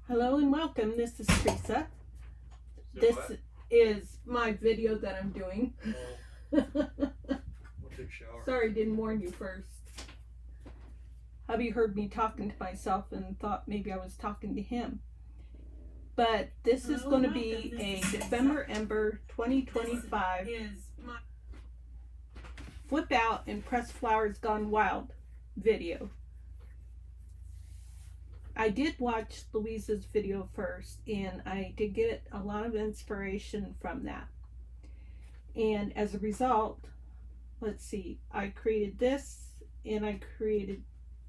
Hello and welcome. This is Theresa. This is my video that I'm doing. Sorry, didn't warn you first. Hubby heard me talking to myself and thought maybe I was talking to him. But this is going to be a December Ember 2025 Flip Out and Press Flowers Gone Wild video. I did watch Louisa's video first, and I did get a lot of inspiration from that. And as a result, let's see, I created this, and I created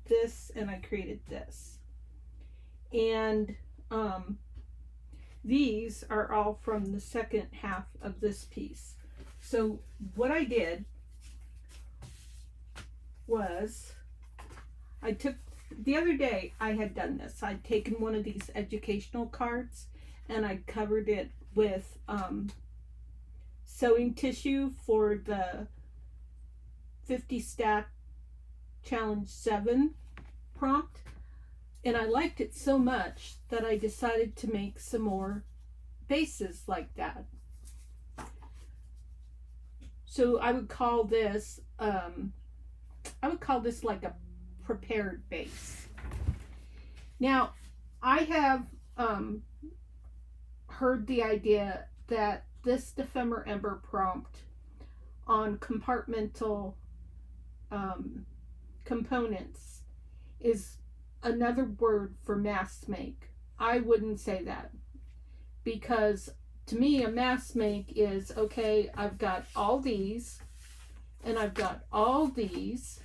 this, and I created this. And these are all from the second half of this piece. So what I did was I took, the other day I had done this. I'd taken one of these educational cards and I covered it with sewing tissue for the 50 stack challenge 7 prompt, and I liked it so much that I decided to make some more bases like that. So I would call this like a prepared base. Now, I have heard the idea that this Ephemer Ember prompt on compartmental components is another word for mass make. I wouldn't say that, because to me a mass make is, okay, I've got all these and I've got all these,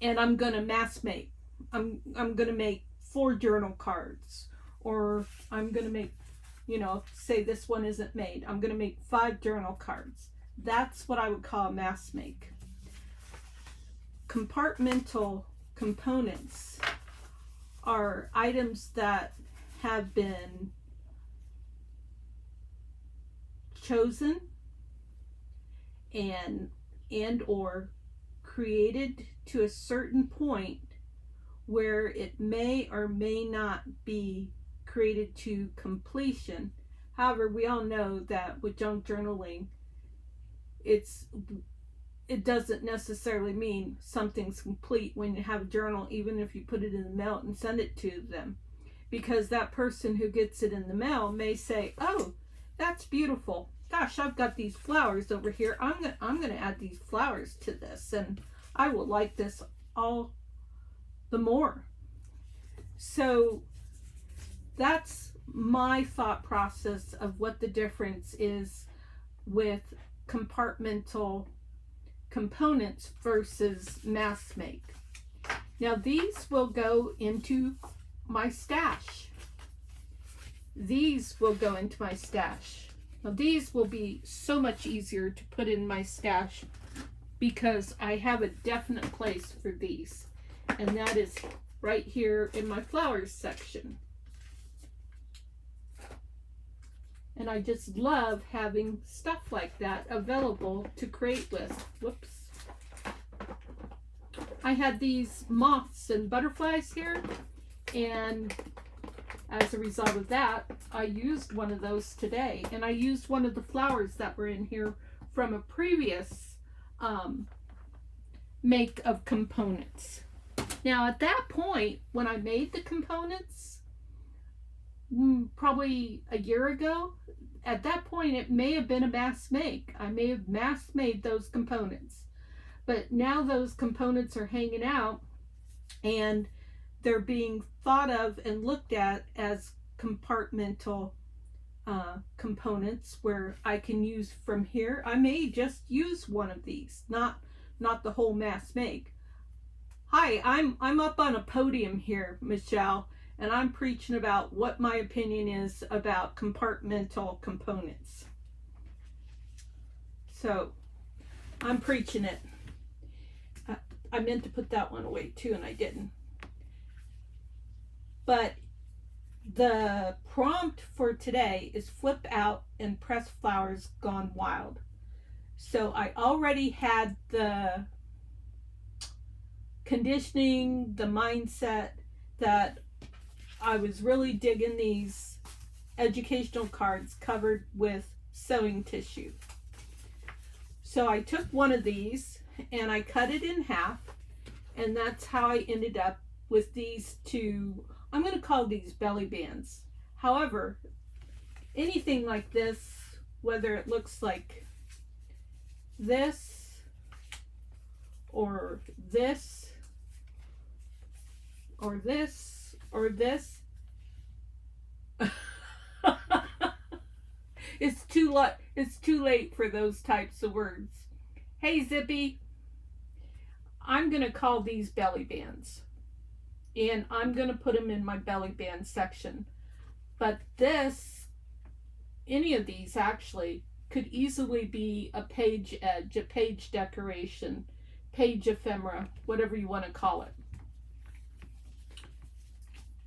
and I'm gonna mass make. I'm gonna make 4 journal cards, or I'm gonna make, you know, say this one isn't made, I'm gonna make 5 journal cards. That's what I would call a mass make. Compartmental components are items that have been chosen and or created to a certain point where it may or may not be created to completion. However, we all know that with junk journaling, it doesn't necessarily mean something's complete when you have a journal, even if you put it in the mail and send it to them, because that person who gets it in the mail may say, oh, that's beautiful. Gosh, I've got these flowers over here. I'm gonna add these flowers to this, and I will like this all the more. So that's my thought process of what the difference is with compartmental components versus mass make. Now these will go into my stash. These will go into my stash. Now these will be so much easier to put in my stash because I have a definite place for these, and that is right here in my flowers section. And I just love having stuff like that available to create with. Whoops. I had these moths and butterflies here, and as a result of that, I used one of those today. And I used one of the flowers that were in here from a previous make of components. Now at that point, when I made the components, probably a year ago, at that point it may have been a mass make. I may have mass made those components. But now those components are hanging out and they're being thought of and looked at as compartmental components where I can use from here. I may just use one of these, not the whole mass make. Hi, I'm up on a podium here, Michelle, and I'm preaching about what my opinion is about compartmental components. So I'm preaching it. I meant to put that one away too, and I didn't. But the prompt for today is Flip Out and Press Flowers Gone Wild. So I already had the conditioning, the mindset that I was really digging these educational cards covered with sewing tissue. So I took one of these and I cut it in half, and that's how I ended up with these two. I'm going to call these belly bands. However, anything like this, whether it looks like this or this or this or this, it's too late for those types of words. Hey Zippy, I'm going to call these belly bands, and I'm going to put them in my belly band section. But this, any of these actually, could easily be a page edge, a page decoration, page ephemera, whatever you want to call it.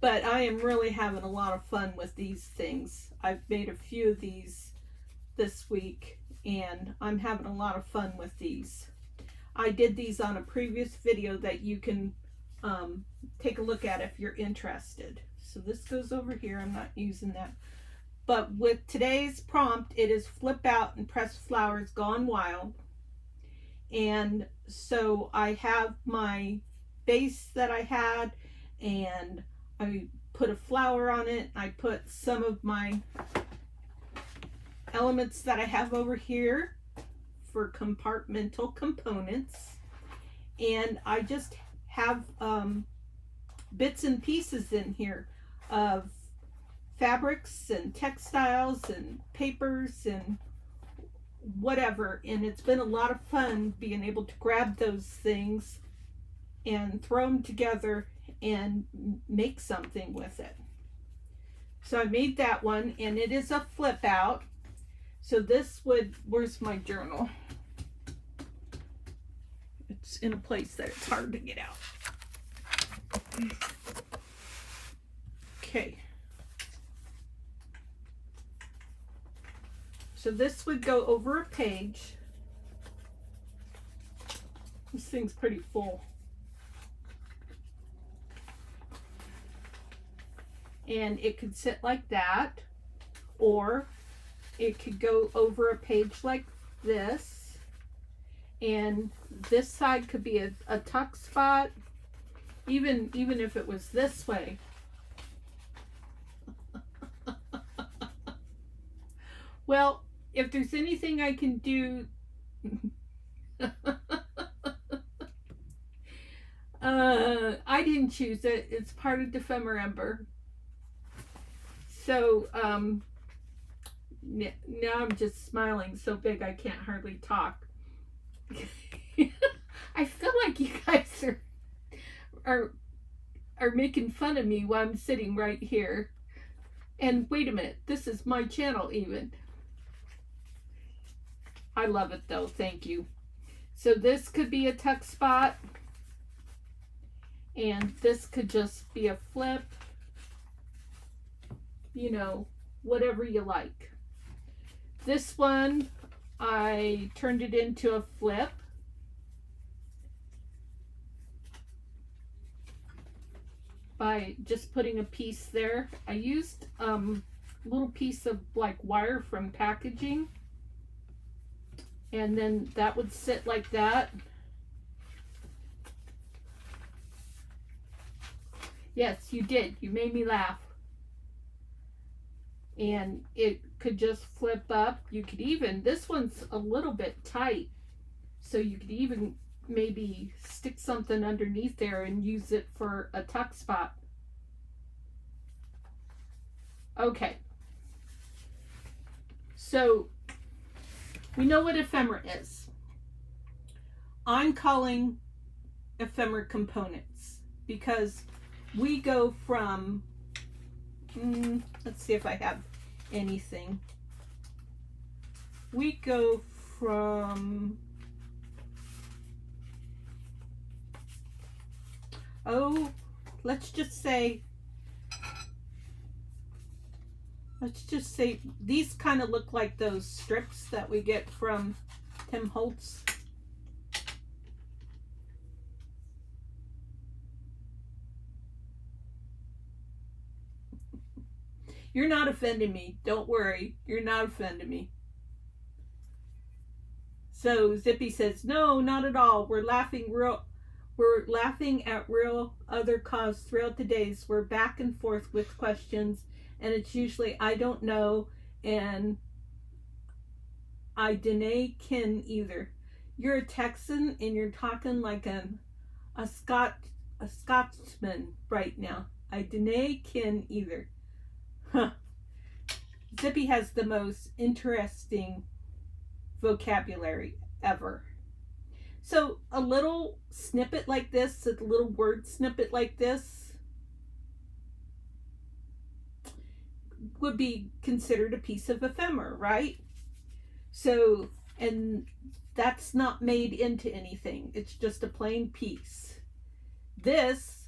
But I am really having a lot of fun with these things. I've made a few of these this week, and I'm having a lot of fun with these. I did these on a previous video that you can take a look at if you're interested. So this goes over here. I'm not using that. But with today's prompt, it is flip out and press flowers gone wild. And so I have my base that I had, and I put a flower on it. I put some of my elements that I have over here for compartmental components, and I just have bits and pieces in here of fabrics and textiles and papers and whatever, and it's been a lot of fun being able to grab those things and throw them together and make something with it. So I made that one, and it is a flip out. So this would, where's my journal? It's in a place that it's hard to get out. Okay. So this would go over a page. This thing's pretty full. And it could sit like that, or it could go over a page like this, and this side could be a tuck spot, even if it was this way. Well, if there's anything I can do, I didn't choose it. It's part of Ephemerimber. So now I'm just smiling so big I can't hardly talk. I feel like you guys are making fun of me while I'm sitting right here. And wait a minute, this is my channel even. I love it though, thank you. So this could be a tuck spot, and this could just be a flip, you know, whatever you like. This one, I turned it into a flip. By just putting a piece there. I used a little piece of like wire from packaging, and then that would sit like that. Yes, you did. You made me laugh. And it could just flip up. You could even, this one's a little bit tight, so you could even maybe stick something underneath there and use it for a tuck spot. Okay. So we know what ephemera is. I'm calling ephemera components because we go from, let's see if I have anything. We go from, let's just say these kind of look like those strips that we get from Tim Holtz. You're not offending me. Don't worry. You're not offending me. So Zippy says, no, not at all. We're laughing at real other cause throughout the days. We're back and forth with questions, and it's usually I don't know and I dinna ken either. You're a Texan and you're talking like a Scotsman right now. I dinna ken either. Huh. Zippy has the most interesting vocabulary ever. So a little snippet like this, a little word snippet like this, would be considered a piece of ephemera, right? So, and that's not made into anything. It's just a plain piece. This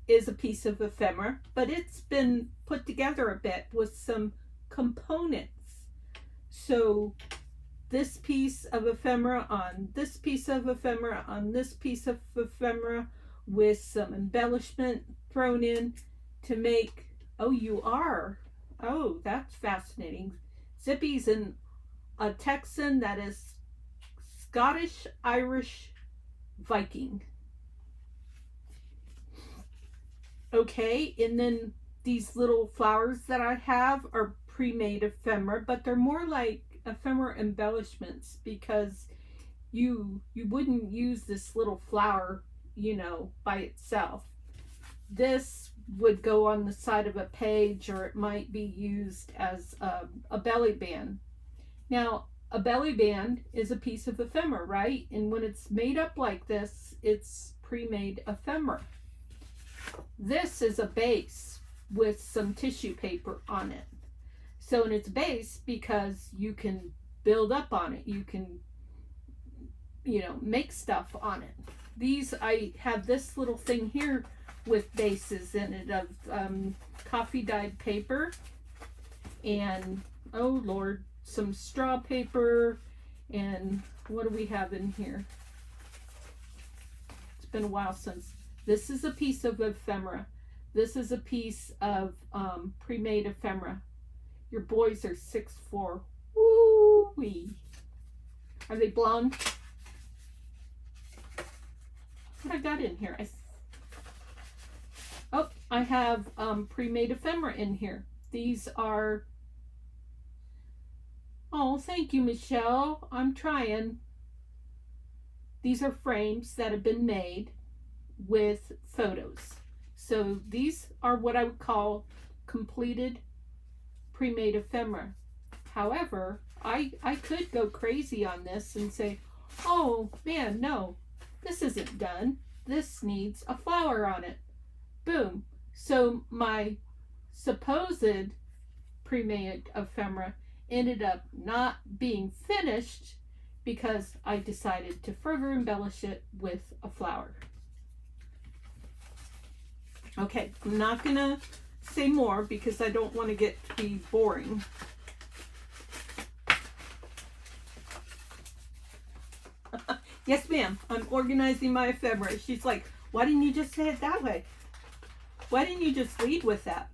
is a piece of ephemera, but it's been put together a bit with some components. So this piece of ephemera on this piece of ephemera on this piece of ephemera with some embellishment thrown in to make, oh, you are. Oh, that's fascinating. Zippy's a Texan that is Scottish, Irish, Viking. Okay, and then these little flowers that I have are pre-made ephemera, but they're more like ephemera embellishments because you wouldn't use this little flower, you know, by itself. This would go on the side of a page, or it might be used as a belly band. Now, a belly band is a piece of ephemera, right? And when it's made up like this, it's pre-made ephemera. This is a base with some tissue paper on it. So, and it's base because you can build up on it. You can, you know, make stuff on it. These, I have this little thing here with bases in it of coffee dyed paper and, oh Lord, some straw paper, and what do we have in here? It's been a while since. This is a piece of ephemera. This is a piece of pre-made ephemera. Your boys are 6'4". Woo-wee. Are they blonde? What I got in here? I have pre-made ephemera in here. These are, oh, thank you, Michelle. I'm trying. These are frames that have been made with photos. So these are what I would call completed pre-made ephemera. However, I could go crazy on this and say, oh man, no, this isn't done. This needs a flower on it. Boom. So my supposed pre-made ephemera ended up not being finished because I decided to further embellish it with a flower. Okay, I'm not gonna say more because I don't want to get to be boring. Yes, ma'am, I'm organizing my ephemera. She's like, why didn't you just say it that way? Why didn't you just lead with that?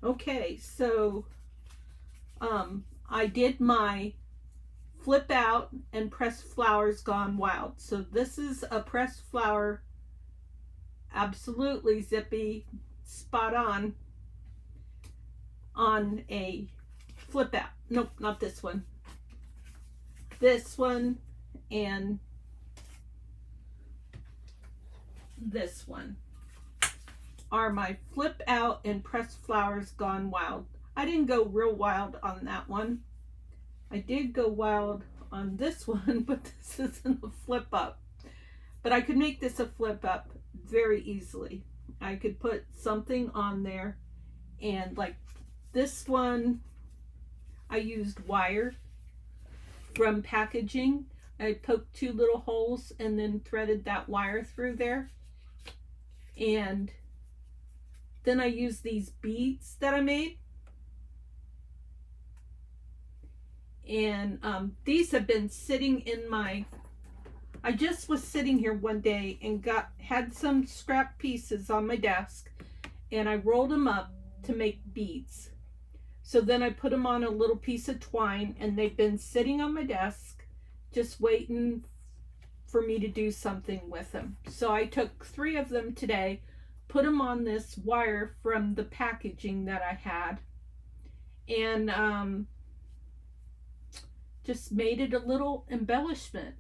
Okay, so I did my flip out and pressed flowers gone wild. So this is a pressed flower, absolutely Zippy, spot on a flip out. Nope, not this one. This one and this one are my flip out and pressed flowers gone wild. I didn't go real wild on that one. I did go wild on this one, but this isn't a flip up. But I could make this a flip up very easily. I could put something on there, and like this one, I used wire from packaging. I poked 2 little holes and then threaded that wire through there. And then I used these beads that I made. And these have been sitting in my, I just was sitting here one day and had some scrap pieces on my desk, and I rolled them up to make beads. So then I put them on a little piece of twine, and they've been sitting on my desk just waiting for me to do something with them. So I took 3 of them today, put them on this wire from the packaging that I had, and just made it a little embellishment.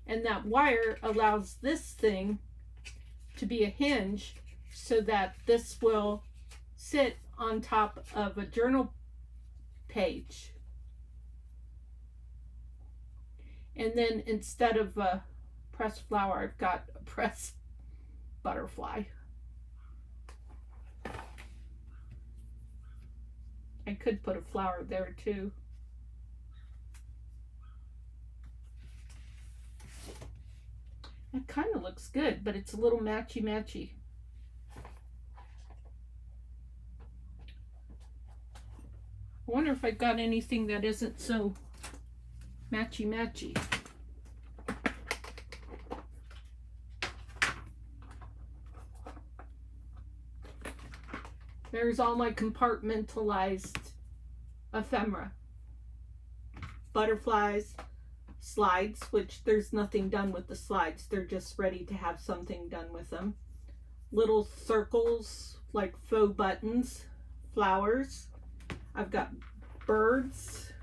And that wire allows this thing to be a hinge so that this will sit on top of a journal page. And then instead of a pressed flower, I've got a pressed butterfly. I could put a flower there too. It kind of looks good, but it's a little matchy-matchy. I wonder if I got anything that isn't so matchy-matchy. There's all my compartmentalized ephemera. Butterflies, slides, which there's nothing done with the slides. They're just ready to have something done with them. Little circles like faux buttons, flowers. I've got birds.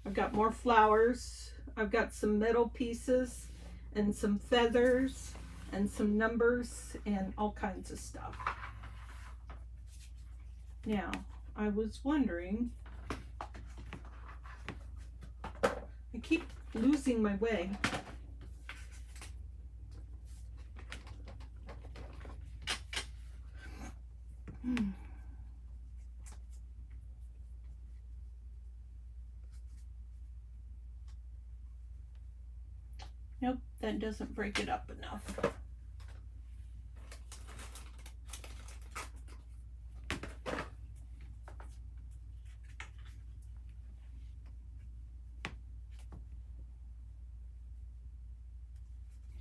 I've got more flowers. I've got some metal pieces and some feathers and some numbers and all kinds of stuff. Now, I was wondering, I keep losing my way. Nope, that doesn't break it up enough.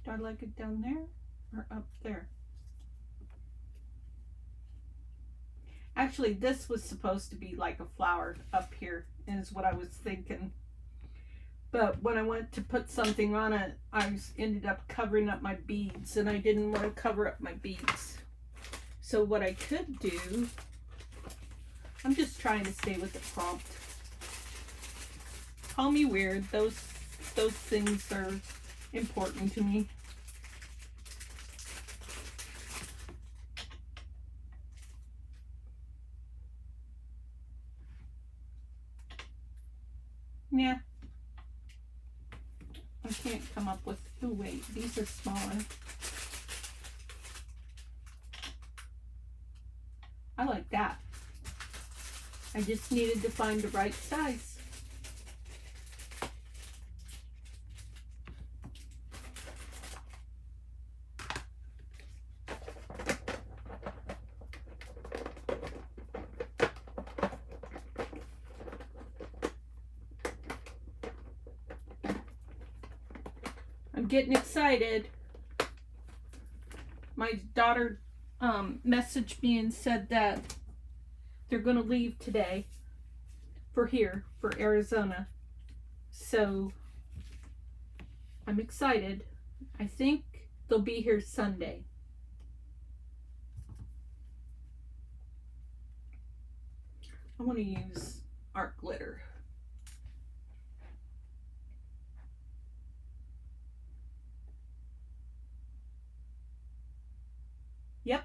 Do I like it down there or up there? Actually, this was supposed to be like a flower up here, is what I was thinking. But when I went to put something on it, I ended up covering up my beads, and I didn't want to cover up my beads. So what I could do, I'm just trying to stay with the prompt. Call me weird. Those things are important to me. Yeah. I can't come up with, oh wait, these are smaller. I like that. I just needed to find the right size. I'm getting excited. My daughter messaged me and said that they're going to leave today for Arizona. So I'm excited. I think they'll be here Sunday. I want to use art glitter. Yep.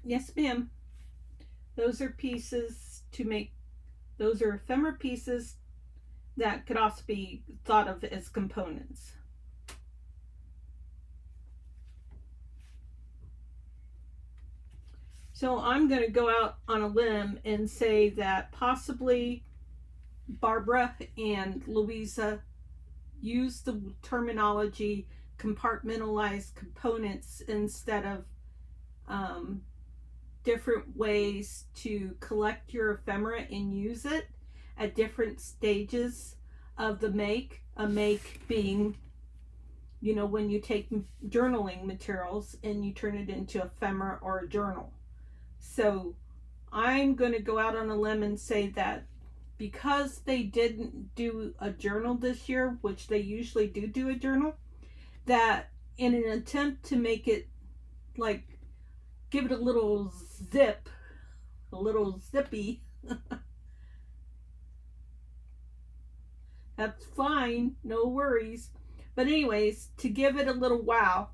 Yes, ma'am. Those are pieces to make, those are ephemera pieces that could also be thought of as components. So I'm going to go out on a limb and say that possibly Barbara and Louisa use the terminology compartmentalized components instead of different ways to collect your ephemera and use it. at different stages of the make. A make being, you know, when you take journaling materials and you turn it into ephemera or a journal. So I'm going to go out on a limb and say that because they didn't do a journal this year, which they usually do a journal, that in an attempt to make it like give it a little zip, a little zippy, that's fine, no worries. But anyways, to give it a little wow,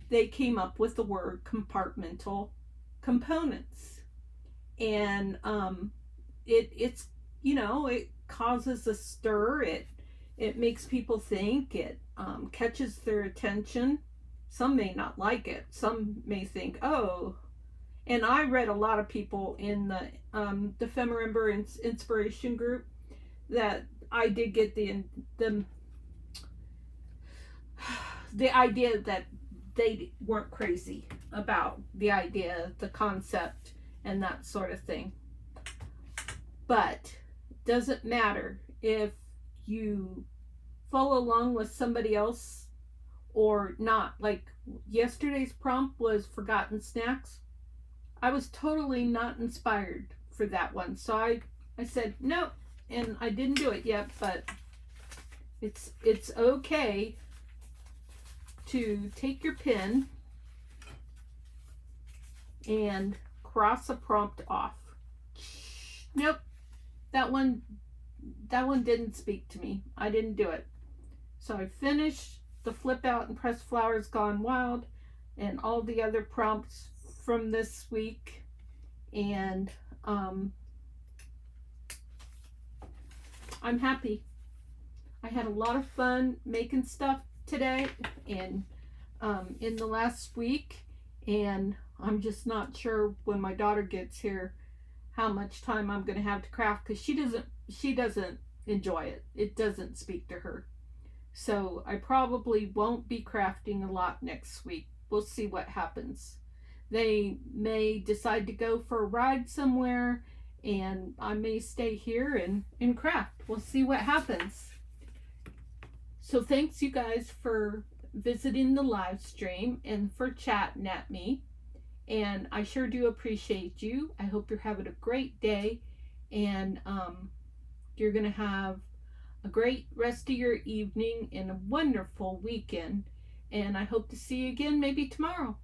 they came up with the word compartmental components. And it's, you know, it causes a stir, it makes people think, it catches their attention. Some may not like it, some may think, oh. And I read a lot of people in the Ephemera Inspiration group that I did get the idea that they weren't crazy about the idea, the concept, and that sort of thing. But it doesn't matter if you follow along with somebody else or not. Like yesterday's prompt was forgotten snacks. I was totally not inspired for that one. So I said, no, and I didn't do it yet, but it's okay to take your pen and cross a prompt off. Nope, that one didn't speak to me. I didn't do it. So I finished the Flip Out and Press Flowers Gone Wild and all the other prompts from this week, and I'm happy. I had a lot of fun making stuff today and in the last week, and I'm just not sure when my daughter gets here how much time I'm going to have to craft, because she doesn't enjoy it. It doesn't speak to her. So I probably won't be crafting a lot next week. We'll see what happens. They may decide to go for a ride somewhere, and I may stay here and craft. We'll see what happens. So thanks, you guys, for visiting the live stream and for chatting at me. And I sure do appreciate you. I hope you're having a great day, and you're going to have a great rest of your evening and a wonderful weekend. And I hope to see you again maybe tomorrow.